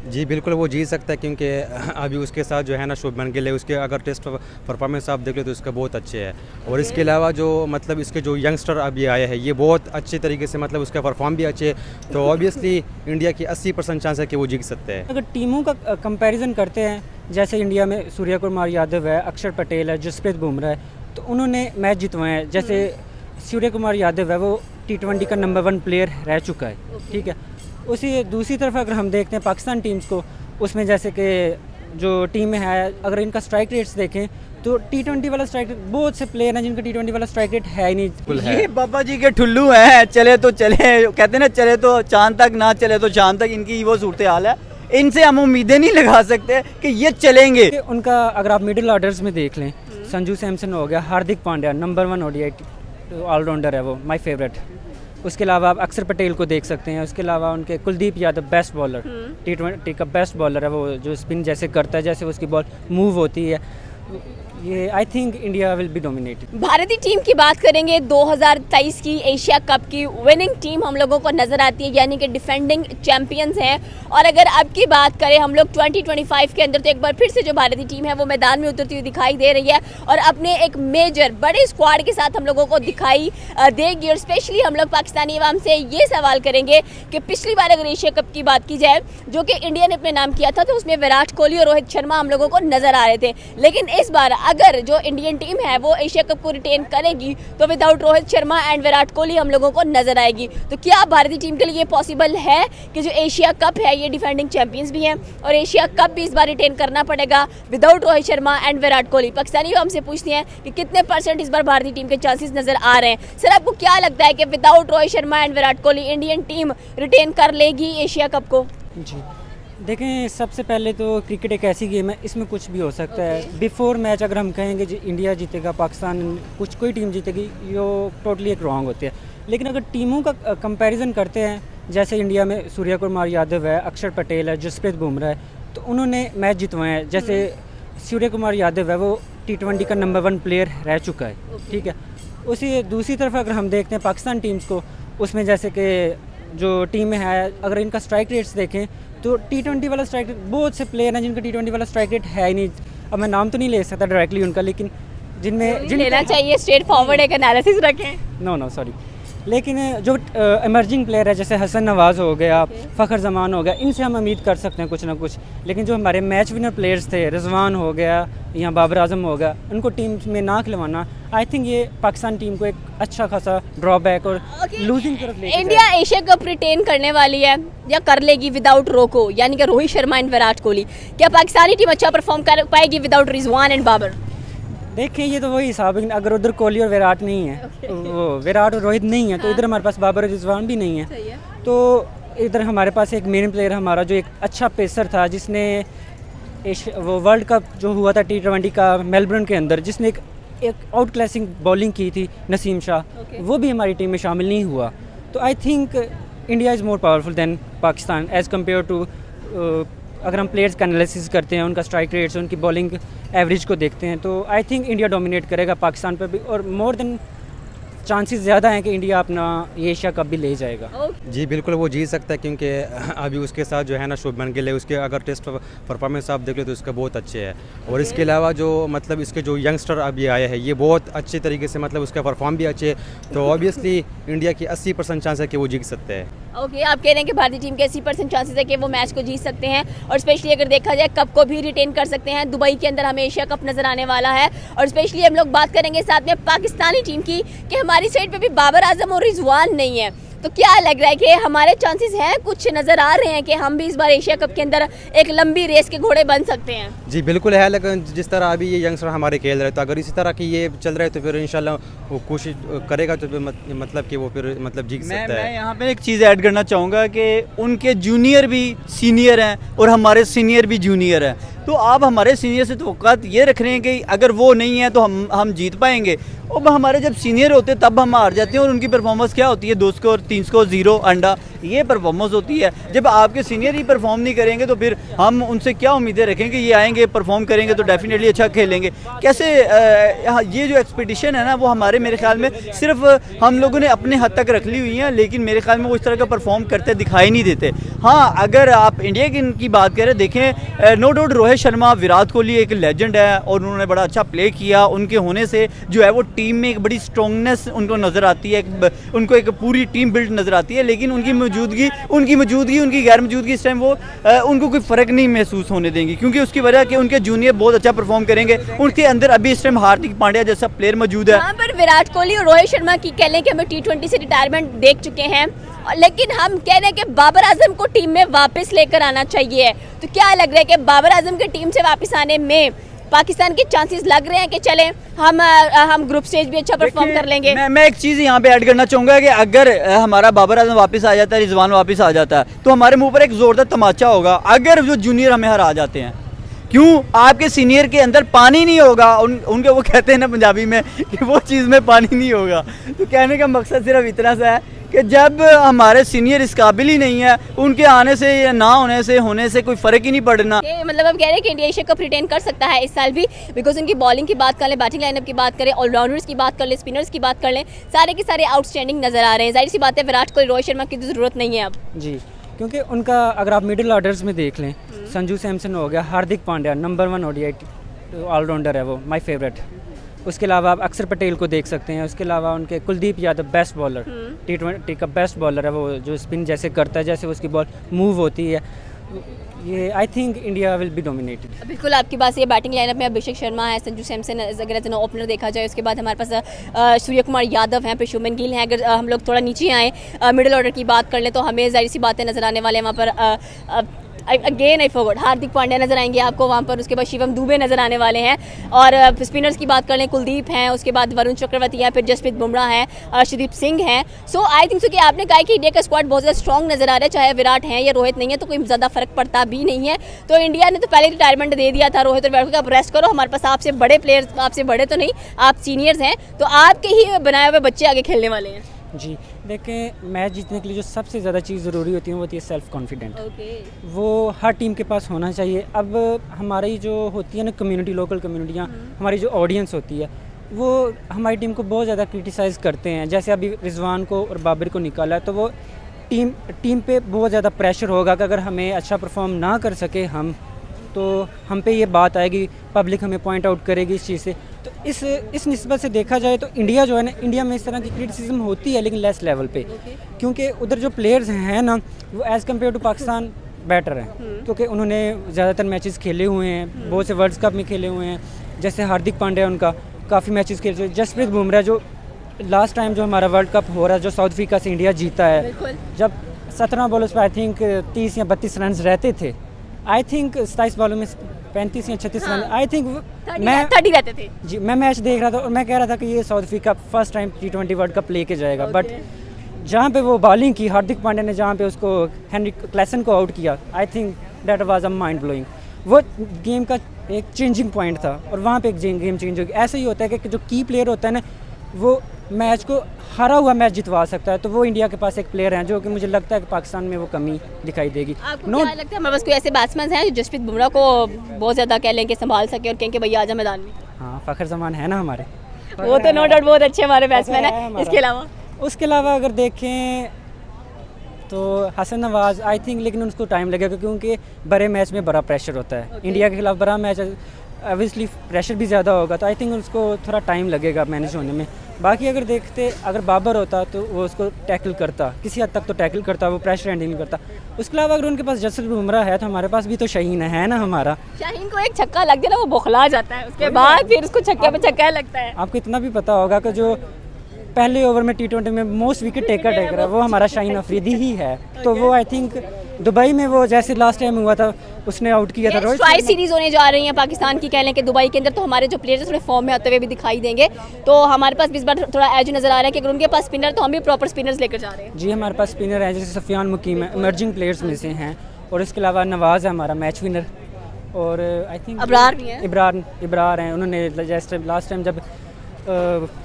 जी बिल्कुल, वो जीत सकता है क्योंकि अभी उसके साथ जो है ना शुभमन गिल है, उसके अगर टेस्ट परफॉर्मेंस आप देख लो तो उसका बहुत अच्छे है। और इसके अलावा जो मतलब इसके जो यंगस्टर अभी आए हैं ये बहुत अच्छे तरीके से मतलब उसका परफॉर्म भी अच्छे है, तो ऑब्वियसली इंडिया की 80% चांस है कि वो जीत सकते हैं। अगर टीमों का कंपैरिजन करते हैं, जैसे इंडिया में सूर्य कुमार यादव है, अक्षर पटेल है, जसप्रीत बुमराह है, तो उन्होंने मैच जितवाए हैं। जैसे सूर्य कुमार यादव है, वो T20 का नंबर 1 प्लेयर रह चुका है, ठीक है। उसी दूसरी तरफ अगर हम देखते हैं पाकिस्तान टीम्स को, उसमें जैसे कि जो टीम है, अगर इनका स्ट्राइक रेट्स देखें तो T20 वाला स्ट्राइक रेट, बहुत से प्लेयर हैं जिनका T20 वाला स्ट्राइक रेट है ही नहीं। ये बाबा जी के ठुल्लू हैं, चले तो चले, कहते हैं ना, चले तो चांद तक, ना चले तो चांद तक, इनकी वो सूरत हाल है। इनसे हम उम्मीदें नहीं लगा सकते कि ये चलेंगे। उनका अगर आप मिडिल ऑर्डर्स में देख लें, संजू सैमसन हो गया, Hardik Pandya number 1 ODI allrounder है, वो माय फेवरेट। उसके अलावा आप अक्षर पटेल को देख सकते हैं। उसके अलावा उनके Kuldeep Yadav best bowler, T20 का बेस्ट बॉलर है, वो जो स्पिन जैसे करता है, जैसे उसकी बॉल मूव होती है, ये आई think India will be dominated. भारतीय टीम की बात करेंगे, 2023 की एशिया कप की विनिंग टीम हम लोगों को नजर आती है, यानी कि डिफेंडिंग चैंपियंस हैं। और अगर अब की बात करें हम लोग 2025 के अंदर, तो एक बार फिर से जो भारतीय टीम है वो मैदान में उतरती हुई दिखाई दे रही है और अपने एक मेजर बड़े स्क्वाड के साथ हम लोगों को दिखाई देगी। और स्पेशली हम लोग पाकिस्तानी अवाम से ये सवाल करेंगे कि पिछली बार अगर एशिया कप की बात की जाए, जो कि इंडिया ने अपने नाम किया था, तो उसमें विराट कोहली और रोहित शर्मा हम लोगों को नजर आ रहे थे। लेकिन इस बार अगर जो इंडियन टीम है वो एशिया कप को रिटेन करेगी, तो विदाउट रोहित शर्मा एंड विराट कोहली हम लोगों को नजर आएगी। तो क्या भारतीय टीम के लिए पॉसिबल है कि जो एशिया कप है, ये डिफेंडिंग चैंपियंस भी हैं और एशिया कप भी इस बार रिटेन करना पड़ेगा विदाउट रोहित शर्मा एंड विराट कोहली? पाकिस्तानी हमसे पूछते हैं कि कितने % इस बार भारतीय टीम के चांसेस नजर आ रहे हैं। सर, आपको क्या लगता है कि without Rohit Sharma and Virat Kohli Indian team retain कर लेगी एशिया कप को? जी देखें, सबसे पहले तो क्रिकेट एक ऐसी गेम है, इसमें कुछ भी हो सकता है। बिफोर मैच अगर हम कहेंगे इंडिया जीतेगा, पाकिस्तान कोई टीम जीतेगी, ये टोटली एक रॉन्ग होती है। लेकिन अगर टीमों का कंपैरिजन करते हैं, जैसे इंडिया में सूर्य कुमार यादव है, अक्षर पटेल है, जसप्रीत बुमराह है, तो उन्होंने मैच जितवाए हैं। जैसे सूर्य कुमार यादव है, वो T20 का नंबर 1 प्लेयर रह चुका है, ठीक है। उसी दूसरी तरफ अगर हम देखते हैं पाकिस्तान टीम्स को, उसमें जैसे कि जो टीम है, अगर इनका स्ट्राइक रेट्स देखें तो T20 वाला स्ट्राइक रेट, बहुत से प्लेयर हैं जिनका T20 वाला स्ट्राइक रेट है ही नहीं। अब मैं नाम तो नहीं ले सकता डायरेक्टली उनका, लेकिन जिनमें लेना चाहिए, स्ट्रेट फॉरवर्ड एक एनालिसिस रखें। नो सॉरी, लेकिन जो इमर्जिंग प्लेयर है, जैसे हसन नवाज़ हो गया, फ़खर जमान हो गया, इनसे हम उम्मीद कर सकते हैं कुछ ना कुछ। लेकिन जो हमारे मैच विनर प्लेयर्स थे, रिजवान हो गया या बाबर आजम हो गया, उनको टीम में ना खिलवाना, आई थिंक ये पाकिस्तान टीम को एक अच्छा खासा ड्रॉबैक और लूजिंग तरफ ले। इंडिया एशिया कप रिटेन करने वाली है या कर लेगी विदाउट रोको, यानी कि रोहित शर्मा एंड विराट कोहली? क्या पाकिस्तानी टीम अच्छा परफॉर्म कर पाएगी विदाउट रिजवान एंड बाबर? देखिए, ये तो वही हिसाब है, अगर उधर कोहली और विराट नहीं है, वो विराट और रोहित नहीं है, तो इधर हमारे पास बाबर और रिजवान भी नहीं है। तो इधर हमारे पास एक मेन प्लेयर हमारा जो एक अच्छा पेसर था, जिसने वो वर्ल्ड कप जो हुआ था T20 का मेलबर्न के अंदर, जिसने एक आउट क्लासिंग बॉलिंग की थी, नसीम शाह, वो भी हमारी टीम में शामिल नहीं हुआ। तो I think India is more powerful than Pakistan as compare to. अगर हम प्लेयर्स का एनालिसिस करते हैं, उनका स्ट्राइक रेट्स, उनकी बॉलिंग एवरेज को देखते हैं, तो आई थिंक इंडिया डोमिनेट करेगा पाकिस्तान पर भी, और मोर देन चांसेस ज़्यादा हैं कि इंडिया अपना एशिया कप भी ले जाएगा। जी बिल्कुल, वो जीत सकता है क्योंकि अभी उसके साथ जो है ना शुभमन गिल है, उसके अगर टेस्ट परफॉर्मेंस आप देख लो तो उसका बहुत अच्छे है। और इसके अलावा जो मतलब इसके जो यंगस्टर अभी आए हैं ये बहुत अच्छे तरीके से मतलब उसका परफॉर्म भी अच्छे है, तो ऑब्वियसली इंडिया की 80% चांस है कि वो जीत सकते हैं। ओके, आप कह रहे हैं कि भारतीय टीम के 80% चांसेस है कि वो मैच को जीत सकते हैं, और स्पेशली अगर देखा जाए कप को भी रिटेन कर सकते हैं। दुबई के अंदर हमें एशिया कप नजर आने वाला है। और स्पेशली हम लोग बात करेंगे साथ में पाकिस्तानी टीम की कि हमारी साइड पे भी बाबर आजम और रिजवान नहीं है, तो क्या लग रहा है कि हमारे चांसेस हैं, कुछ नज़र आ रहे हैं कि हम भी इस बार एशिया कप के अंदर एक लंबी रेस के घोड़े बन सकते हैं? जी बिल्कुल है, लेकिन जिस तरह अभी ये यंगस्टर हमारे खेल रहे हैं, तो अगर इसी तरह की ये चल रहा है तो फिर इंशाल्लाह वो कोशिश करेगा, तो फिर मतलब कि वो फिर मतलब जीत सकता है। मैं यहाँ पे एक चीज़ ऐड करना चाहूँगा कि उनके जूनियर भी सीनियर हैं और हमारे सीनियर भी जूनियर हैं। तो आप हमारे सीनियर से तवक्कुआत ये रख रहे हैं कि अगर वो नहीं है तो हम जीत पाएंगे, और हमारे जब सीनियर होते तब हम हार जाते हैं, और उनकी परफॉर्मेंस क्या होती है, 2 स्कोर 3 स्कोर 0 अंडा, ये परफॉर्मेंस होती है। जब आपके सीनियर ही परफॉर्म नहीं करेंगे तो फिर हम उनसे क्या उम्मीदें रखेंगे? ये आएंगे परफॉर्म करेंगे तो डेफिनेटली अच्छा खेलेंगे कैसे? ये जो एक्सपेक्टेशन है ना वो हमारे मेरे ख्याल में सिर्फ हम लोगों ने अपने हद तक रख ली हुई है, लेकिन मेरे ख्याल में वो इस तरह का परफॉर्म करते दिखाई नहीं देते। हाँ, अगर आप इंडिया की बात करें, देखें नो डाउट रोहित शर्मा, विराट कोहली एक लेजेंड है और उन्होंने बड़ा अच्छा प्ले किया। उनके होने से जो है वो टीम में एक बड़ी स्ट्रॉन्गनेस उनको नज़र आती है, उनको एक पूरी टीम बिल्ड नज़र आती है। लेकिन उनकी मौजूदगी उनकी गैर मौजूदगी इस टाइम वो उनको कोई फ़र्क नहीं महसूस होने देंगी, क्योंकि उसकी वजह कि उनके जूनियर बहुत अच्छा परफॉर्म करेंगे। उनके अंदर अभी इस टाइम हार्दिक पांड्या जैसा प्लेयर मौजूद है। यहाँ पर विराट कोहली और रोहित शर्मा की कह लें कि हमें T20 से रिटायरमेंट देख चुके हैं, लेकिन हम कह रहे हैं कि बाबर आजम को टीम में वापस लेकर आना चाहिए। तो क्या लग रहा है कि बाबर आजम के टीम से वापस आने में पाकिस्तान के चांसेस लग रहे हैं कि चले हम ग्रुप स्टेज भी अच्छा परफॉर्म कर लेंगे? मैं एक चीज़ यहाँ पे ऐड करना चाहूँगा कि अगर हमारा बाबर आजम वापस आ जाता है, रिजवान वापस आ जाता है, तो हमारे मुंह पर एक जोरदार तमाचा होगा। अगर जो जूनियर हमें हरा जाते हैं, क्यों? आपके सीनियर के अंदर पानी नहीं होगा। उनके वो कहते हैं ना पंजाबी में कि वो चीज़ में पानी नहीं होगा। तो कहने का मकसद सिर्फ इतना सा है कि जब हमारे सीनियर इस काबिल ही नहीं है, उनके आने से या ना होने से कोई फ़र्क ही नहीं पड़ना। मतलब हम कह रहे हैं कि इंडिया एशिया कप रिटेन कर सकता है इस साल भी, बिकॉज उनकी बॉलिंग की बात कर लें, बैटिंग लाइनअप की बात करें, ऑलराउंडर्स की बात कर लें, स्पिनर्स की बात कर लें, सारे के सारे आउटस्टैंडिंग नज़र आ रहे हैं। जाहिर सी बात है विराट कोहली, रोहित शर्मा की तो ज़रूरत नहीं है अब। जी, क्योंकि उनका अगर आप मिडिल ऑर्डर्स में देख लें, संजू सैमसन हो गया, Hardik Pandya number 1 ODI allrounder है, वो माय फेवरेट। उसके अलावा आप अक्षर पटेल को देख सकते हैं। उसके अलावा उनके Kuldeep Yadav best bowler, T20 का बेस्ट बॉलर है, वो जो स्पिन जैसे करता है, जैसे उसकी बॉल मूव होती है, ये आई think India will be dominated. बिल्कुल आपकी बात ये बैटिंग लाइनअप में अभिषेक शर्मा है, संजू सैमसन अगर एज एन ओपनर देखा जाए, उसके बाद हमारे पास सूर्य कुमार यादव हैं, शुभमन गिल हैं। अगर हम लोग थोड़ा नीचे आए मिडिल ऑर्डर की बात कर लें तो हमें जाहिर सी बातें नज़र आने वाले हैं वहाँ पर again I forgot, Hardik Pandya नजर आएंगे आपको वहाँ पर। उसके बाद शिवम दुबे नजर आने वाले हैं। और स्पिनर्स की बात कर लें, कुलदीप हैं, उसके बाद वरुण चक्रवर्ती हैं, फिर जसप्रीत बुमराह हैं, अर्शदीप सिंह हैं। सो आई थिंक सो कि आपने कहा कि इंडिया का स्क्वाड बहुत ज़्यादा स्ट्रॉन्ग नजर आ रहा है, चाहे विराट हैं या रोहित नहीं है तो कोई ज़्यादा फर्क पड़ता भी नहीं है। तो इंडिया ने तो पहले रिटायरमेंट दे दिया था रोहित और विराट को, आप रेस्ट करो, हमारे पास आपसे बड़े प्लेयर्स, आपसे बड़े तो नहीं, आप सीनियर्स हैं, तो आपके ही बनाए हुए बच्चे आगे खेलने वाले हैं। जी, देखें, मैच जीतने के लिए जो सबसे ज़्यादा चीज़ ज़रूरी होती है वो होती है सेल्फ़ कॉन्फिडेंट। वो हर टीम के पास होना चाहिए। अब हमारी जो होती है ना कम्युनिटी, लोकल कम्युनिटियाँ, हमारी जो ऑडियंस होती है वो हमारी टीम को बहुत ज़्यादा क्रिटिसाइज़ करते हैं। जैसे अभी रिजवान को और बाबर को निकाला है, तो वो टीम पे बहुत ज़्यादा प्रेशर होगा कि अगर हमें अच्छा परफॉर्म ना कर सके तो हम पे ये बात आएगी, पब्लिक हमें पॉइंट आउट करेगी इस चीज़ से। तो इस निस्बत से देखा जाए तो इंडिया जो है ना, इंडिया में इस तरह की क्रिटिसिज्म होती है, लेकिन लेस लेवल पे, क्योंकि उधर जो प्लेयर्स हैं ना वो as compare to Pakistan better हैं, क्योंकि उन्होंने ज़्यादातर मैचेस खेले हुए हैं, बहुत से वर्ल्ड कप में खेले हुए हैं। जैसे हार्दिक पांड्या, उनका काफ़ी मैचेस खेले। जसप्रीत बुमराह जो लास्ट टाइम जो हमारा वर्ल्ड कप हो रहा है, जो साउथ अफ्रीका से इंडिया जीता है, जब 17 बॉलर्स पर आई थिंक 30 या 32 रन रहते थे, आई थिंक 27 बॉलों में 35 या 36 रन, आई थिंक मैं 30 रहते थे जी। मैं मैच देख रहा था और मैं कह रहा था कि ये south Africa first time T20 world cup लेके जाएगा। बट जहाँ पे वो बॉलिंग की हार्दिक पांड्या ने, जहाँ पे उसको हेनरी क्लेसन को आउट किया, I think that was a mind blowing. वो गेम का एक चेंजिंग पॉइंट था और वहाँ पे एक गेम चेंज हो गया। ऐसा ही होता है कि जो की प्लेयर होता है ना, वो मैच को हारा हुआ मैच जितवा सकता है। तो वो इंडिया के पास एक प्लेयर हैं जो कि मुझे लगता है कि पाकिस्तान में वो कमी दिखाई देगी। आपको क्या लगता है हमारे पास कोई ऐसे बैट्समैन हैं जो जसप्रीत बुमराह को बहुत ज़्यादा कह लें कि संभाल सके और कहें कि भैया आजा मैदान में? हाँ, फ़खर जमान है ना हमारे, वो तो नो डाउट बहुत अच्छे हमारे बैट्समैन हैं। इसके अलावा अगर देखें तो हसन नवाज़, आई थिंक, लेकिन उसको टाइम लगेगा क्योंकि बड़े मैच में बड़ा प्रेशर होता है। इंडिया के खिलाफ बड़ा मैच, ऑब्वियसली प्रेशर भी ज़्यादा होगा, तो आई थिंक उसको थोड़ा टाइम लगेगा मैनेज होने में। बाकी अगर बाबर होता तो वो उसको टैकल करता, किसी हद तक तो टैकल करता, वो प्रेशर हैंडल करता। उसके अलावा अगर उनके पास जसप्रीत बुमराह है तो हमारे पास भी तो शाहीन है ना हमारा। शाहीन को एक छक्का लग जाए ना, वो बौखला जाता है, उसके बाद फिर उसको छक्के पे छक्का लगता है। आपको इतना भी पता होगा कि जो पहले ओवर में T20 में मोस्ट विकेट टेकर है वो हमारा शाहीन अफरीदी ही है। तो वो आई थिंक दुबई में वो जैसे लास्ट टाइम हुआ था उसने आउट किया था। ट्राई सीरीज होने जा रही है पाकिस्तान की, कह लें कि दुबई के अंदर, तो हमारे जो प्लेयर्स थोड़े फॉर्म में आते हुए भी दिखाई देंगे। तो हमारे पास इस बार थोड़ा एज नज़र आ रहा है कि अगर उनके पास स्पिनर तो हम भी प्रॉपर स्पिनर्स लेकर जा रहे हैं। जी, हमारे पास स्पिनर है, जैसे सफियान मुकीम है, इमर्जिंग प्लेयर्स में से हैं। और इसके अलावा नवाज़ है हमारा मैच विनर, और आई थिंक अबरार भी है, इब्रार हैं। उन्होंने जैसे लास्ट टाइम जब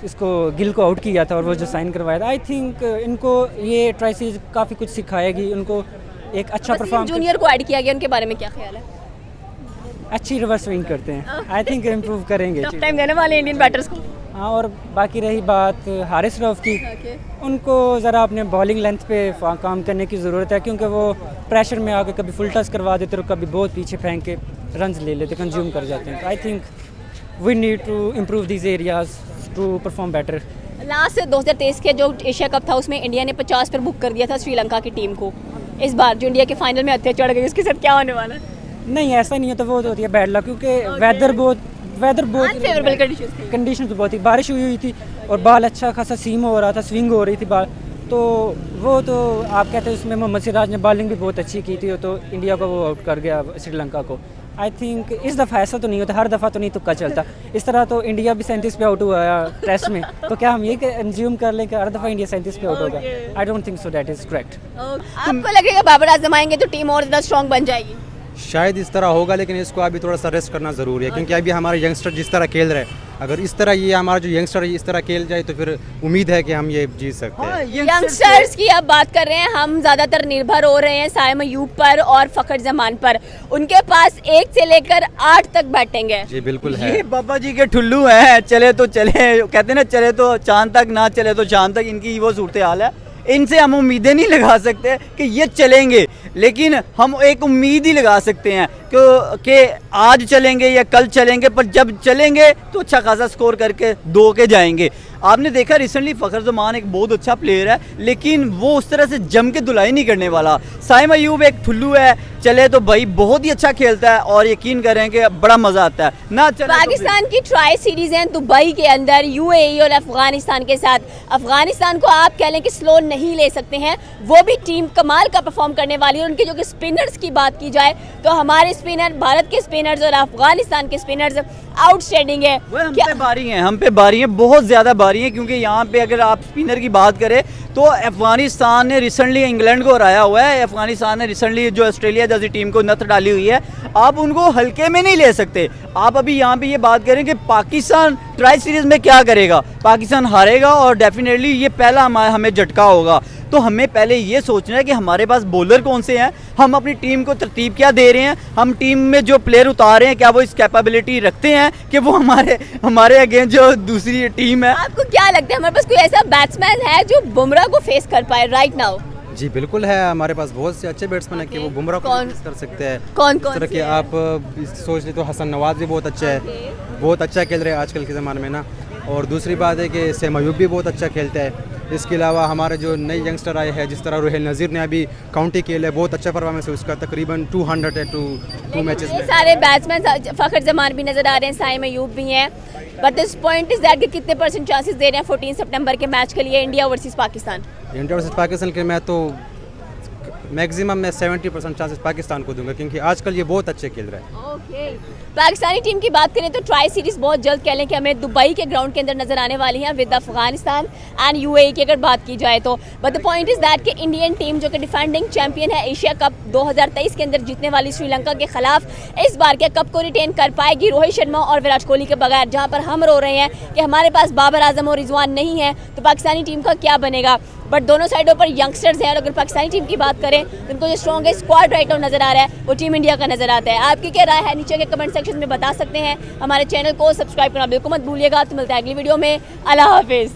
इसको गिल को आउट किया था और वो जो साइन करवाया था, आई थिंक इनको ये ट्राई सीरीज काफ़ी कुछ सिखाएगी, उनको एक अच्छा परफॉर्म, जूनियर को ऐड किया गया, उनके बारे में क्या ख्याल है? अच्छी रिवर्स स्विंग करते हैं, आई थिंक इम्प्रूव करेंगे। टफ टाइम देने वाले इंडियन बैटर्स को। हाँ, और बाकी रही बात हारिस रऊफ की, उनको ज़रा अपने बॉलिंग लेंथ पे काम करने की ज़रूरत है, क्योंकि वो प्रेशर में आके कभी फुल टच करवा देते और कभी बहुत पीछे फेंक के रन्स ले लेते, कंज्यूम कर जाते हैं। I think we need to improve these areas to perform better. Last 2023 के जो एशिया कप था उसमें इंडिया ने 50 पर बुक कर दिया था श्रीलंका की टीम को। इस बार जो इंडिया के फाइनल में हत्या चढ़ गई, उसके साथ क्या होने वाला है? नहीं, ऐसा नहीं है, तो वो होती है बैड लक, क्योंकि वेदर बहुत अनफेवरेबल कंडीशन तो बहुत ही, बारिश हुई थी और बाल अच्छा खासा सीम हो रहा था, स्विंग हो रही थी बाल, तो वो तो आप कहते हैं उसमें मोहम्मद सिराज ने बॉलिंग भी बहुत अच्छी की थी, तो इंडिया को वो आउट कर गया श्रीलंका को। आई थिंक इस दफ़ा ऐसा तो नहीं होता, हर दफ़ा तो नहीं तुक्का चलता, इस तरह तो इंडिया भी 37 पे आउट हुआ है टेस्ट में, तो क्या हम ये कंज्यूम कर लें कि हर दफ़ा इंडिया 37 पे आउट होगा? I don't think so, that is correct. आपको लगेगा बाबर आजम आएंगे तो टीम और ज़्यादा स्ट्रॉन्ग बन जाएगी? शायद इस तरह होगा, लेकिन इसको अभी थोड़ा सा रेस्ट करना ज़रूरी है, क्योंकि अभी हमारे यंगस्टर जिस तरह खेल रहे हैं, अगर इस तरह ये हमारा जो यंगस्टर इस तरह खेल जाए तो फिर उम्मीद है कि हम ये जीत सकते हैं। यंगस्टर्स की अब बात कर रहे हैं हम, ज़्यादातर निर्भर हो रहे हैं साइम अयूब पर और फ़खर जमान पर। उनके पास 1 से लेकर 8 तक बैटिंग है। जी बिल्कुल है, ये बाबा जी के ठुल्लू हैं, चले तो चले, कहते हैं ना, चले तो चांद तक, ना चले तो चांद तक, इनकी वो सूरत हाल है। इनसे हम उम्मीदें नहीं लगा सकते कि ये चलेंगे, लेकिन हम एक उम्मीद ही लगा सकते हैं कि आज चलेंगे या कल चलेंगे, पर जब चलेंगे तो अच्छा खासा स्कोर करके 2 के जाएंगे। आपने देखा रिसेंटली फ़खर जमान एक बहुत अच्छा प्लेयर है, लेकिन वो उस तरह से जम के धुलाई नहीं करने वाला। साइम अयूब एक ठुल्लू है, चले तो भाई बहुत ही अच्छा खेलता है और यकीन करें कि बड़ा मज़ा आता है ना। पाकिस्तान की ट्राई सीरीज है दुबई के अंदर यूएई और अफगानिस्तान के साथ। अफगानिस्तान को आप कह लें कि स्लो नहीं ले सकते हैं, वो भी टीम कमाल का परफॉर्म करने वाली है। उनके जो कि स्पिनर्स की बात की जाए तो हमारे स्पिनर, भारत के स्पिनर्स और अफगानिस्तान के स्पिनर्स आउटस्टैंडिंग है। हम पे बारी हैं, बहुत ज़्यादा बारी हैं, क्योंकि यहाँ पे अगर आप स्पिनर की बात करें तो अफगानिस्तान ने रिसेंटली इंग्लैंड को हराया हुआ है, अफगानिस्तान ने रिसेंटली जो ऑस्ट्रेलिया जैसी टीम को नत डाली हुई है, आप उनको हल्के में नहीं ले सकते। आप अभी यहाँ पे ये बात करें कि पाकिस्तान ट्राई सीरीज़ में क्या करेगा, पाकिस्तान हारेगा और डेफिनेटली ये पहला हमें झटका होगा। तो हमें पहले ये सोचना है कि हमारे पास बॉलर कौन से हैं, हम अपनी टीम को तरतीब क्या दे रहे हैं, हम टीम में जो प्लेयर उतार रहे हैं क्या वो इस कैपेबिलिटी रखते हैं कि वो हमारे अगेंस्ट जो दूसरी टीम है। आपको क्या लगता है हमारे पास कोई ऐसा बैट्समैन है जो बुमराह को फेस कर पाए राइट नाउ? जी बिल्कुल है, हमारे पास बहुत से अच्छे बैट्समैन हैं कि वो बुमराह को फेस कर सकते हैं। कौन इस तरह के आप सोच ले तो हसन नवाज भी बहुत अच्छा है, बहुत अच्छा खेल रहे हैं आजकल के ज़माने में ना। और दूसरी बात है कि साइम अयूब भी बहुत अच्छा खेलता है। इसके अलावा हमारे जो नए यंगस्टर आए हैं, जिस तरह रुहेल नज़ीर ने अभी काउंटी खेला है, बहुत अच्छा परफॉर्मेंस है उसका, तकरीबन 200 है 2 मैचेस में। सारे बैट्समैन फ़खर जमान भी नजर आ रहे हैं, साइम अयूब भी हैं, but this point is that कि कितने % चांसेस दे रहे हैं 14 सितंबर के मैच के लिए India versus Pakistan? India versus Pakistan के मैं तो मैक्सिमम मैं 70% चांसेस पाकिस्तान को दूंगा, क्योंकि आजकल ये बहुत अच्छे खेल रहे हैं। ओके, पाकिस्तानी टीम की बात करें तो ट्राई सीरीज बहुत जल्द कह लें कि हमें दुबई के ग्राउंड के अंदर नजर आने वाली है विद अफगानिस्तान एंड यूएई की अगर बात की जाए तो। But the point is that कि इंडियन टीम जो कि डिफेंडिंग चैंपियन है एशिया कप 2023 के अंदर जीतने वाली श्रीलंका के खिलाफ, इस बार के कप को रिटेन कर पाएगी रोहित शर्मा और विराट कोहली के बगैर। जहां पर हम रो रहे हैं कि हमारे पास बाबर आजम और रिजवान नहीं है, तो पाकिस्तानी टीम का क्या बनेगा? बट दोनों साइडों पर यंगस्टर्स हैं, और अगर पाकिस्तानी टीम की बात करें तो उनको जो स्ट्रॉन्गेस्ट स्क्वाड राइट नाउ नजर आ रहा है वो टीम इंडिया का नजर आता है। आपकी क्या राय है नीचे के कमेंट सेक्शन में बता सकते हैं। हमारे चैनल को सब्सक्राइब करना बिल्कुल मत भूलिएगा। तो मिलता है अगली वीडियो में। अल्लाह हाफिज़।